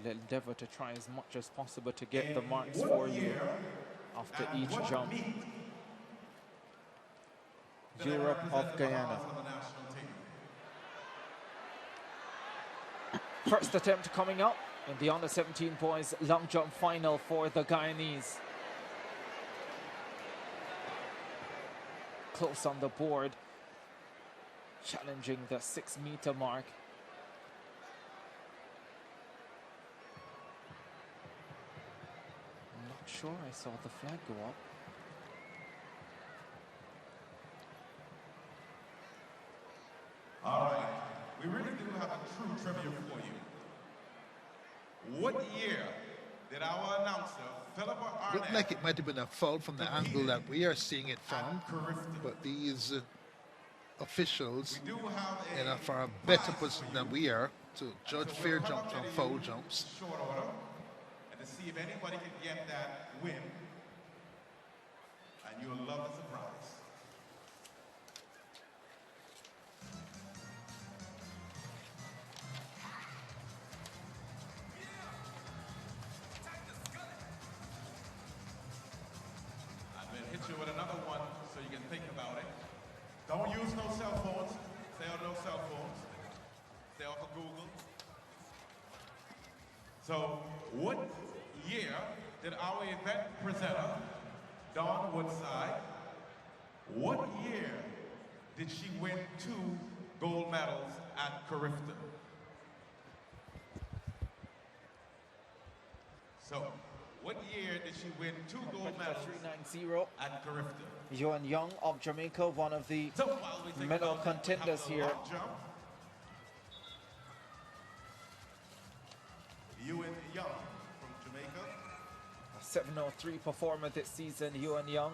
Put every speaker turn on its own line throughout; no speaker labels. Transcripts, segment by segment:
We'll endeavor to try as much as possible to get the marks for you after each jump. Europe of Guyana. First attempt coming up in the under-17 boys long jump final for the Guyanese. Close on the board, challenging the 6-meter mark. I'm not sure I saw the flag go up.
All right, we really do have a true trivia for you. What year did our announcer, Philippa Arnett,
looked like it might have been a foul from the angle that we are seeing it from, but these officials in a far better position than we are to judge fair jumps and foul jumps.
Short order, and to see if anybody can get that win, and you'll love the surprise. With another one so you can think about it. Don't use no cell phones. Stay on no cell phones. Stay off of Google. So, what year did our event presenter, Dawn Woodside, what year did she win 2 gold medals at CARIFTA? So, what year did she win 2 gold medals
390
at CARIFTA?
Yuan Young of Jamaica, one of the medal contenders here.
Yuan Young from Jamaica.
A 703 performer this season, Yuan Young.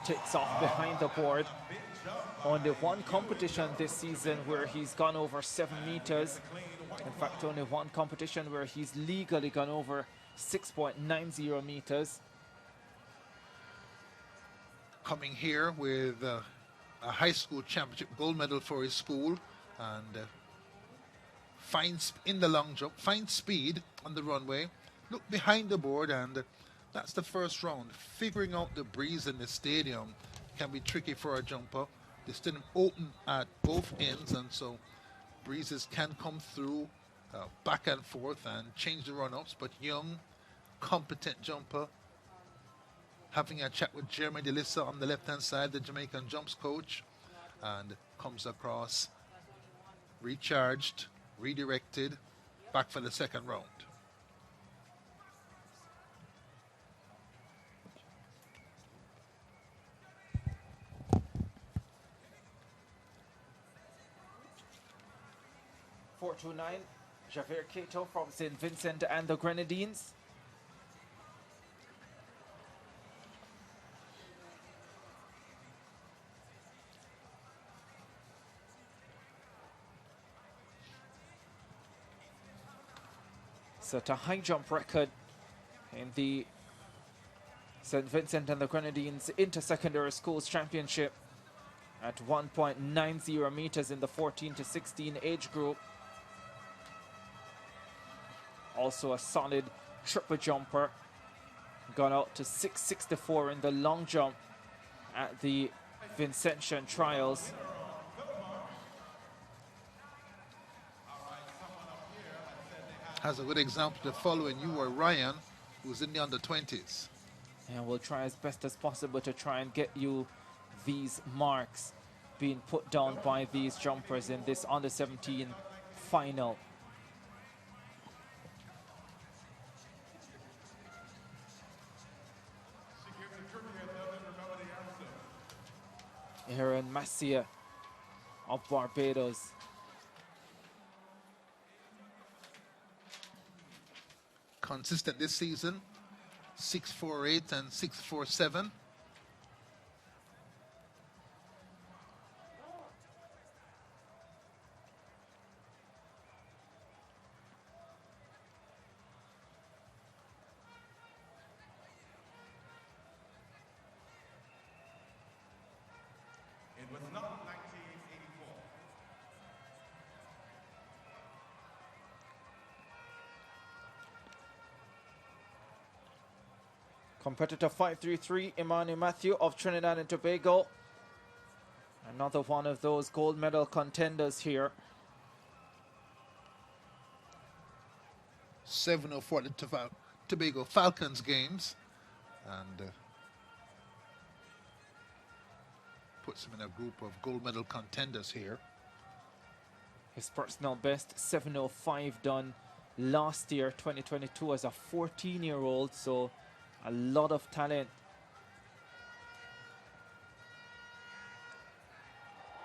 Takes off behind the board. Only one competition this season where he's gone over 7 meters. In fact, only one competition where he's legally gone over 6.90 meters.
Coming here with a high school championship gold medal for his school, and finds in the long jump, fine speed on the runway. Look behind the board, and that's the first round. Figuring out the breeze in the stadium can be tricky for a jumper. The stadium open at both ends, and so breezes can come through back and forth and change the run-ups. But young, competent jumper. Having a chat with Jeremy DeLissa on the left-hand side, the Jamaican jumps coach, and comes across, recharged, redirected, back for the second round.
.429, Javier Cato from St. Vincent and the Grenadines. Set a high jump record in the St. Vincent and the Grenadines Inter-Secondary Schools Championship at 1.90 meters in the 14 to 16 age group. Also a solid triple jumper. Got out to 6.64 in the long jump at the Vincentian Trials.
Has a good example to follow in you or Ryan, who's in the under-20s.
And we'll try as best as possible to try and get you these marks being put down by these jumpers in this under-17 final. Aaron Massia of Barbados.
Consistent this season, 6.48 and 6.47.
Competitor 533, Imani Matthew of Trinidad and Tobago. Another one of those gold medal contenders here.
7:04 the Tobago Falcons games, and puts him in a group of gold medal contenders here.
His personal best 7:05 done last year, 2022, as a 14-year-old, so a lot of talent.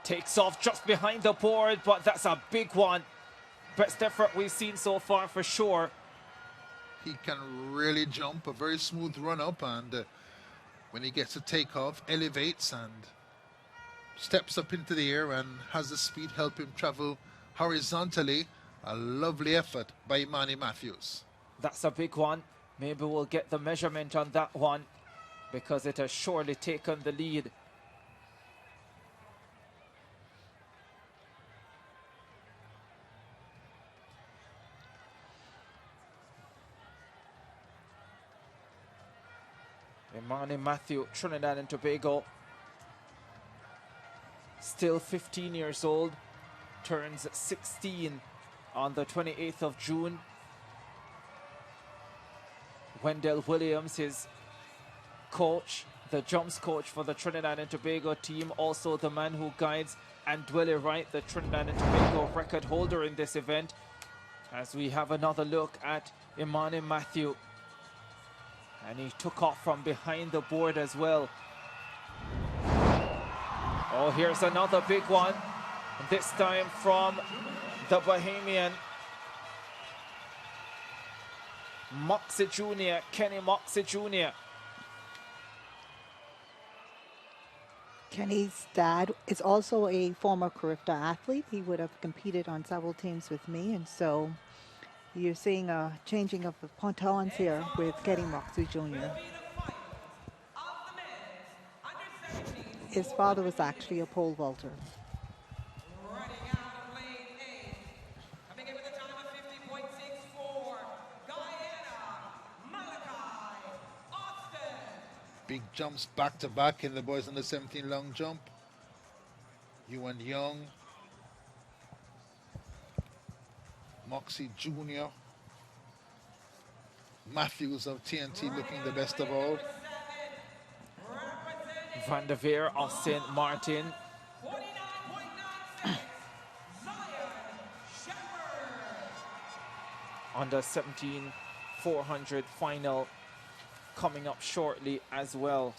Takes off just behind the board, but that's a big one. Best effort we've seen so far for sure.
He can really jump, a very smooth run up, and when he gets a takeoff, elevates and steps up into the air and has the speed help him travel horizontally. A lovely effort by Imani Matthews.
That's a big one. Maybe we'll get the measurement on that one, because it has surely taken the lead. Imani Matthew, Trinidad and Tobago, still 15 years old, turns 16 on the 28th of June. Wendell Williams, his coach, the jumps coach for the Trinidad and Tobago team, also the man who guides Andwele Wright, the Trinidad and Tobago record holder in this event. As we have another look at Imani Matthew, and he took off from behind the board as well. Oh, here's another big one, this time from the Bahamian Moxie Jr., Kenny Moxie Jr.
Kenny's dad is also a former CARIFTA athlete. He would have competed on several teams with me, and so you're seeing a changing of the pontons here with Kenny Moxie Jr. His father was actually a pole vaulter.
Big jumps back to back in the boys under 17 long jump. Ewan Young, Moxie Jr., Matthews of TNT looking the best of all.
Van der Veer of St. Martin. Under 17 400 final coming up shortly as well.